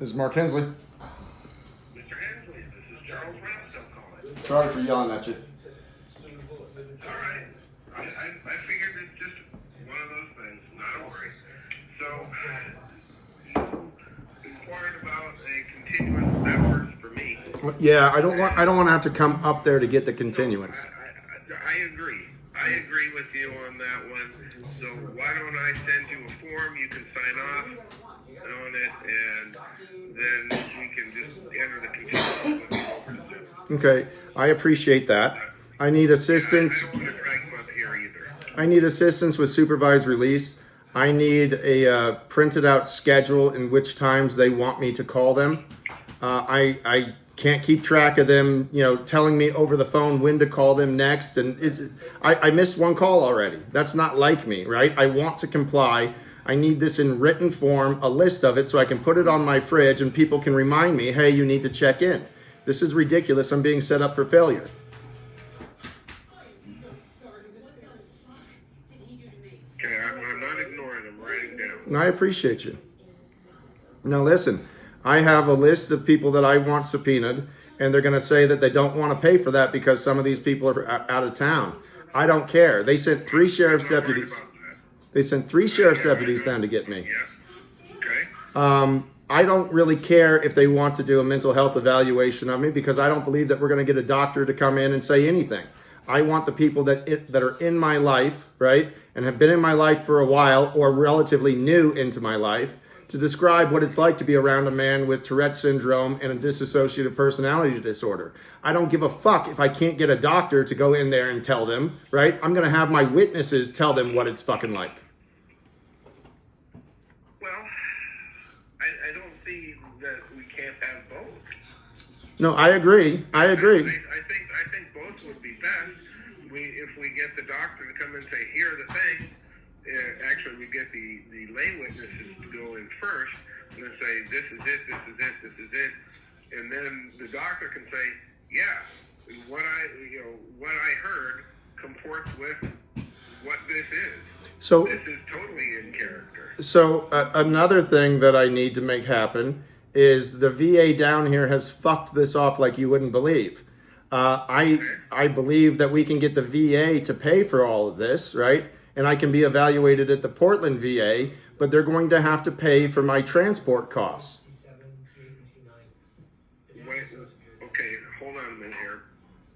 This is Mark Hensley. Mr. Hensley, this is Charles Ramsdale calling. Sorry for yelling at you. All right. I figured it's just one of those things, not a worry. So, you inquired about a continuance that works for me. Yeah, I don't want to have to come up there to get the continuance. I agree. I agree with you on that one. So why don't I send you a form? You can sign off on it, and then we can just enter the continuance. Okay, I appreciate that. I need assistance. I don't want to drag them up here either. I need assistance with supervised release. I need a printed out schedule in which times they want me to call them. I can't keep track of them, telling me over the phone when to call them next. And I missed one call already. That's not like me, right? I want to comply. I need this in written form, a list of it, so I can put it on my fridge and people can remind me, hey, you need to check in. This is ridiculous. I'm being set up for failure. Okay, I'm not ignoring them. Writing down. And I appreciate you. Now listen, I have a list of people that I want subpoenaed, and they're going to say that they don't want to pay for that because some of these people are out of town. I don't care. They sent 3 sheriff's I'm not worried deputies. about that. They sent 3 sheriff's deputies down to get me. Yeah. Okay. I don't really care if they want to do a mental health evaluation of me because I don't believe that we're going to get a doctor to come in and say anything. I want the people that are in my life, right, and have been in my life for a while or relatively new into my life to describe what it's like to be around a man with Tourette syndrome and a dissociative personality disorder. I don't give a fuck if I can't get a doctor to go in there and tell them, right? I'm going to have my witnesses tell them what it's fucking like. Well, I don't see that we can't have both. No, I agree. I agree. I think both would be best. If we get the doctor to come and say, here are the things. Actually, we get the lay witnesses to go in first and then say, this is it, this is it, this is it, and then the doctor can say, yeah, what I heard comports with what this is. So This is totally in character. So another thing that I need to make happen is the VA down here has fucked this off like you wouldn't believe. I believe that we can get the VA to pay for all of this, right? And I can be evaluated at the Portland VA, but they're going to have to pay for my transport costs. Wait, okay, hold on a minute here.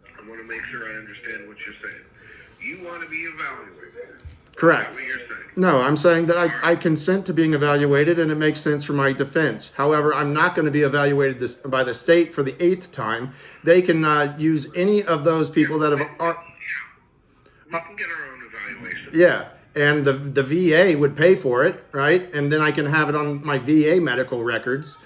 I want to make sure I understand what you're saying. You want to be evaluated. Correct. Is that what you're saying? No, I'm saying that I consent to being evaluated and it makes sense for my defense. However, I'm not going to be evaluated by the state for the 8th time. They can use any of those people that have... We can get our own evaluation. Yeah, and the VA would pay for it, right? And then I can have it on my VA medical records.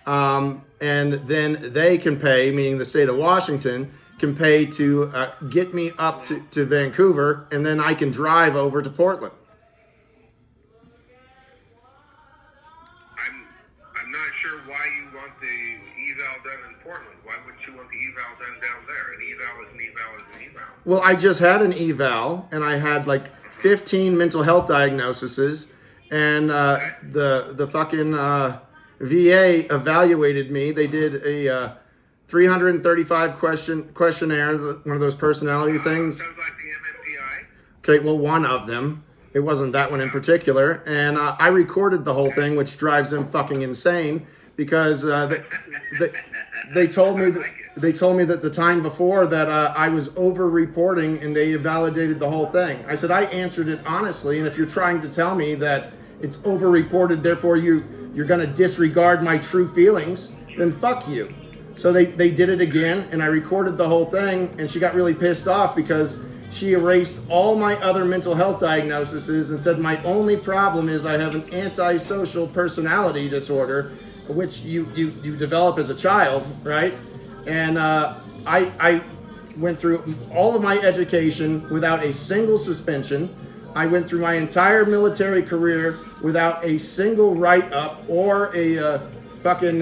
And then they can pay, meaning the state of Washington, can pay to get me up to Vancouver, and then I can drive over to Portland. I'm not sure why you want the eval done in Portland. Why wouldn't you want the eval done down there? An eval is an eval is an eval. Well, I just had an eval, and I had like 15 mental health diagnoses, and the fucking VA evaluated me. They did a 335 questionnaire, one of those personality things. Sounds like the MMPI. Okay, well, one of them. It wasn't that one in particular. And I recorded the whole thing, which drives them fucking insane because they told me that the time before that I was over-reporting and they validated the whole thing. I said, I answered it honestly, and if you're trying to tell me that it's over-reported, therefore you're going to disregard my true feelings, then fuck you. So they did it again, and I recorded the whole thing, and she got really pissed off because she erased all my other mental health diagnoses and said my only problem is I have an antisocial personality disorder, which you develop as a child, right? And I went through all of my education without a single suspension. I went through my entire military career without a single write-up or a fucking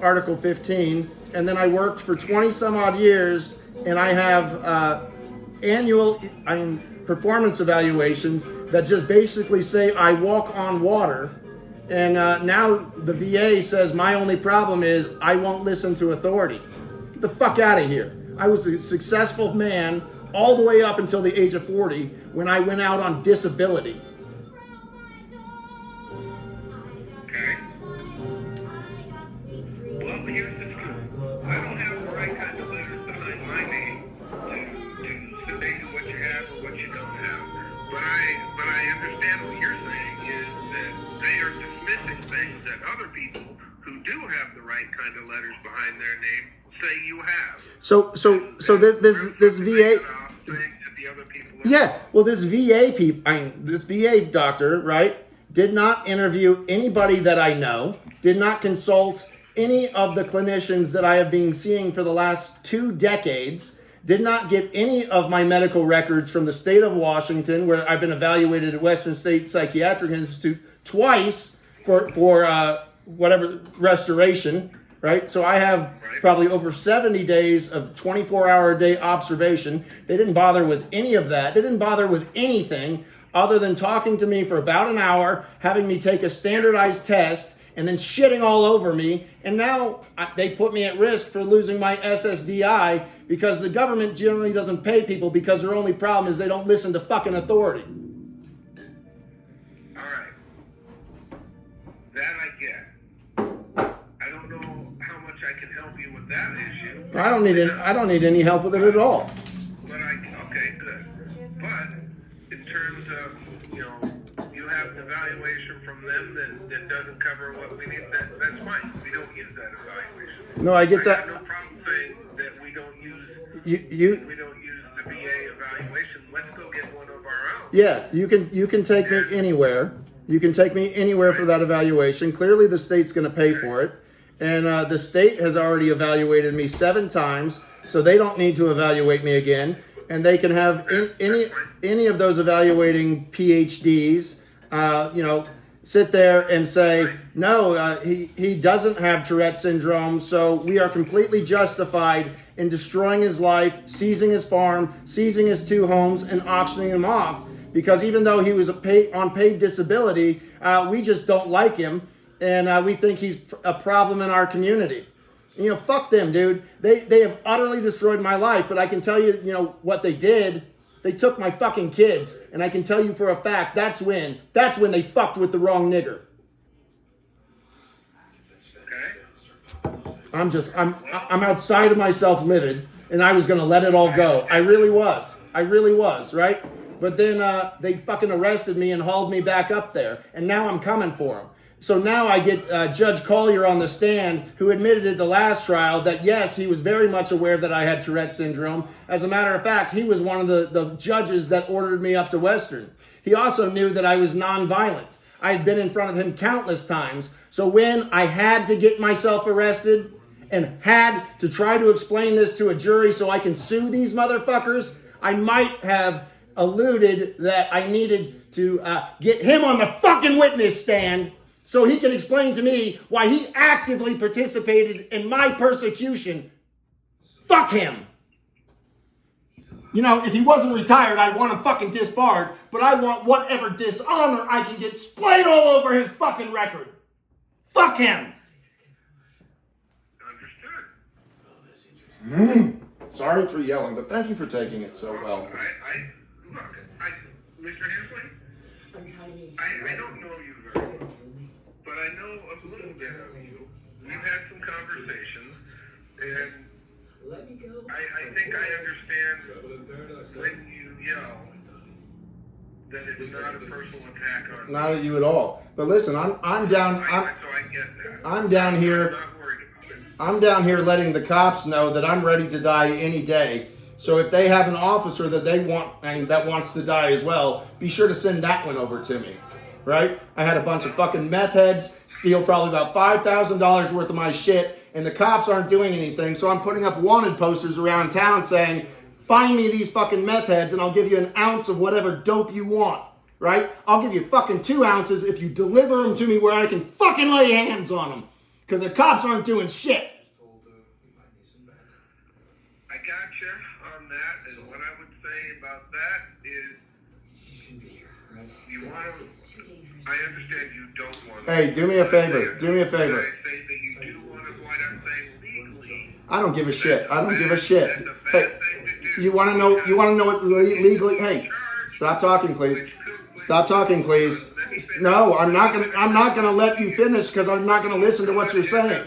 Article 15. And then I worked for 20 some odd years, and I have annual performance evaluations that just basically say I walk on water And now the VA says my only problem is I won't listen to authority. Get the fuck out of here. I was a successful man all the way up until the age of 40 when I went out on disability. Okay. Well, here's the truth. I don't have the right kind of letters behind my name to say what you have or what you don't have. But I understand what you're saying is that they are dismissing things that other people who do have the right kind of letters behind their name say you have. So this VA. Yeah, well, this VA doctor, right, did not interview anybody that I know, did not consult any of the clinicians that I have been seeing for the last 2 decades, did not get any of my medical records from the state of Washington, where I've been evaluated at Western State Psychiatric Institute twice for whatever restoration, right? So I have probably over 70 days of 24-hour-a-day observation. They didn't bother with any of that. They didn't bother with anything other than talking to me for about an hour, having me take a standardized test, and then shitting all over me. And now they put me at risk for losing my SSDI because the government generally doesn't pay people because their only problem is they don't listen to fucking authority. All right. That I get. I don't know how much I can help you with that issue. I don't need any help with it at all. Okay, good. But in terms of, you have an evaluation from them that doesn't cover what we need, that's fine. We don't use that evaluation. No, I get that. I have no problem saying that we don't use You the VA evaluation. Let's go get one of our own. Yeah, you can take me anywhere. You can take me anywhere for that evaluation. Clearly, the state's going to pay for it. And the state has already evaluated me 7 times, so they don't need to evaluate me again. And they can have any of those evaluating PhDs, sit there and say, no, he doesn't have Tourette syndrome, so we are completely justified in destroying his life, seizing his farm, seizing his 2 homes, and auctioning him off. Because even though he was on paid disability, we just don't like him, and we think he's a problem in our community. Fuck them, dude. They have utterly destroyed my life, but I can tell you, what they did. They took my fucking kids, and I can tell you for a fact that's when they fucked with the wrong nigger. Okay. I'm outside of myself livid, and I was gonna let it all go. I really was, right? But then they fucking arrested me and hauled me back up there, and now I'm coming for them. So now I get Judge Collier on the stand, who admitted at the last trial that yes, he was very much aware that I had Tourette syndrome. As a matter of fact, he was one of the judges that ordered me up to Western. He also knew that I was nonviolent. I had been in front of him countless times. So when I had to get myself arrested and had to try to explain this to a jury so I can sue these motherfuckers, I might have alluded that I needed to get him on the fucking witness stand so he can explain to me why he actively participated in my persecution. Fuck him. If he wasn't retired, I'd want him fucking disbarred, but I want whatever dishonor I can get splayed all over his fucking record. Fuck him. Understood. Sorry for yelling, but thank you for taking it so well. Mr. Hensley, I don't know you very well, but I know a little bit of you. We've had some conversations, and I think I understand when you yell that it's not a personal attack on you. Not at you at all. But listen, I'm down. So I get that. I'm down here. I'm not worried about it. I'm down here letting the cops know that I'm ready to die any day. So if they have an officer that they want and that wants to die as well, be sure to send that one over to me. Right? I had a bunch of fucking meth heads steal probably about $5,000 worth of my shit, and the cops aren't doing anything. So I'm putting up wanted posters around town saying, find me these fucking meth heads and I'll give you an ounce of whatever dope you want. Right? I'll give you fucking 2 ounces if you deliver them to me where I can fucking lay hands on them. Because the cops aren't doing shit. I gotcha on that, and what I would say about that is you you want to, I understand you don't want to. Hey, do me a favor. Do me a favor. I say that you do want to avoid, I'm saying legally. I don't give a shit. I don't give a shit. That's a bad Hey, thing to do. you want to know? You want to know what legally? Hey, stop talking, please. Stop talking, please. No, I'm not gonna. I'm not gonna let you finish because I'm not gonna listen to what you're saying.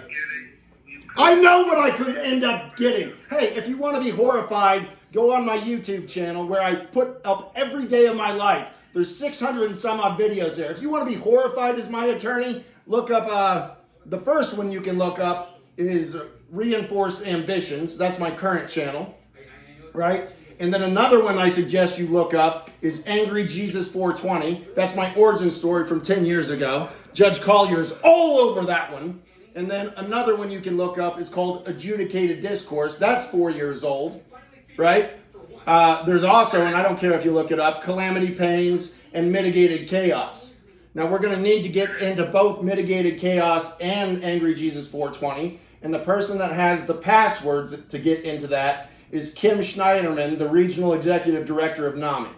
I know what I could end up getting. Hey, if you want to be horrified, go on my YouTube channel where I put up every day of my life. There's 600 and some odd videos there. If you want to be horrified as my attorney, look up, the first one you can look up is Reinforced Ambitions. That's my current channel, right? And then another one I suggest you look up is Angry Jesus 420. That's my origin story from 10 years ago. Judge Collier's all over that one. And then another one you can look up is called Adjudicated Discourse. That's 4 years old, right? There's also, and I don't care if you look it up, Calamity Pains and Mitigated Chaos. Now we're going to need to get into both Mitigated Chaos and Angry Jesus 420. And the person that has the passwords to get into that is Kim Schneiderman, the Regional Executive Director of NAMI.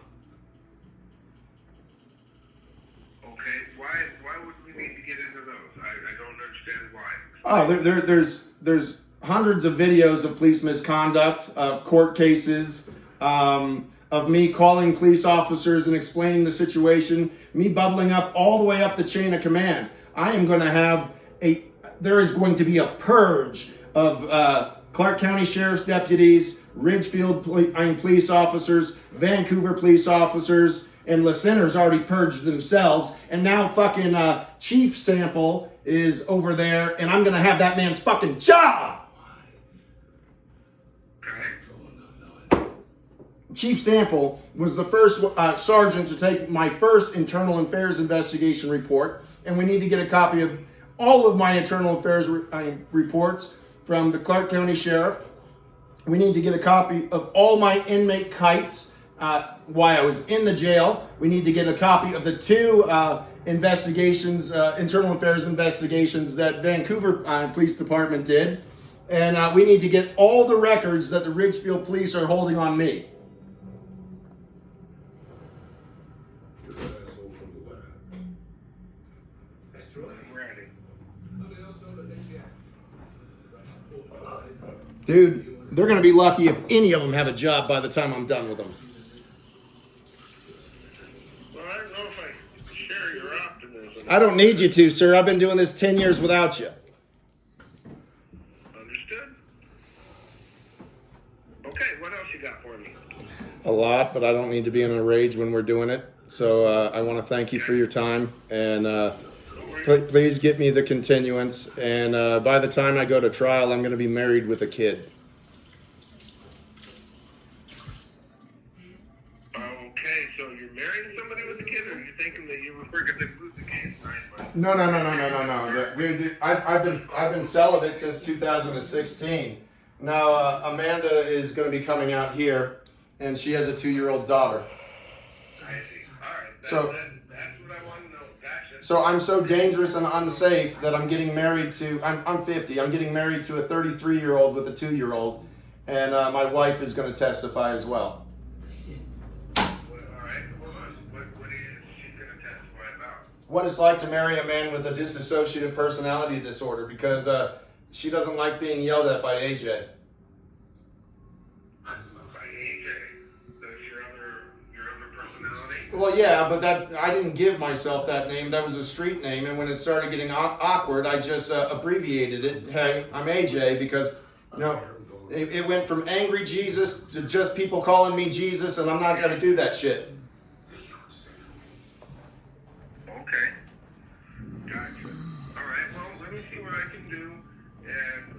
Okay, why would we need to get into those? I don't understand why. Oh, there's hundreds of videos of police misconduct, of court cases, of me calling police officers and explaining the situation, me bubbling up all the way up the chain of command. I am going to have there is going to be a purge of Clark County Sheriff's deputies, Ridgefield police officers, Vancouver police officers, and La Center's already purged themselves. And now fucking Chief Sample is over there, and I'm going to have that man's fucking job. Chief Sample was the first sergeant to take my first internal affairs investigation report, and we need to get a copy of all of my internal affairs reports from the Clark County Sheriff. We need to get a copy of all my inmate kites while I was in the jail. We need to get a copy of the two investigations, internal affairs investigations that Vancouver Police Department did. And we need to get all the records that the Ridgefield Police are holding on me. Dude, they're going to be lucky if any of them have a job by the time I'm done with them. Well, I don't know if I share your optimism. I don't need you to, sir. I've been doing this 10 years without you. Understood? Okay, what else you got for me? A lot, but I don't need to be in a rage when we're doing it. So I want to thank you for your time, and please get me the continuance. And by the time I go to trial, I'm going to be married with a kid. Okay, so you're marrying somebody with a kid, or are you thinking that you were going to lose the case? No. I've been celibate since 2016. Now Amanda is going to be coming out here, and she has a 2-year-old daughter. I see. All right. That's So- what I want to know. Gotcha. So I'm so dangerous and unsafe that I'm getting married to, I'm 50, I'm getting married to a 33-year-old with a 2-year-old, and my wife is going to testify as well. All right, hold on. What is she going to testify about? What it's like to marry a man with a dissociative personality disorder, because she doesn't like being yelled at by AJ. By AJ. That's your other personality? Well, yeah, but that I didn't give myself that name. That was a street name, and when it started getting awkward, I just abbreviated it. Hey, I'm AJ, because it went from Angry Jesus to just people calling me Jesus, and I'm not going to do that shit. Okay. Gotcha. All right, well, let me see what I can do. And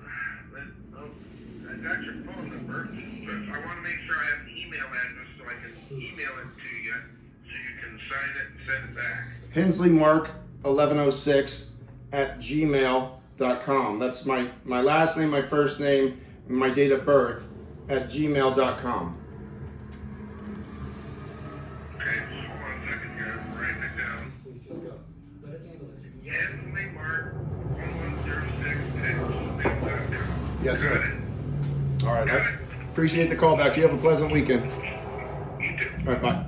I got your phone number. But I want to make sure I have the email address so I can email it to you so you can sign it and send it back. Hensley Mark 1106 at gmail.com. That's my last name, my first name, and my date of birth at gmail.com. Okay, just hold on a second here. I'm writing it down. Hensley Mark 1106 at gmail.com. Yes, Got sir. it. All right. Got I it. appreciate the call back. You have a pleasant weekend. You too. All right, bye.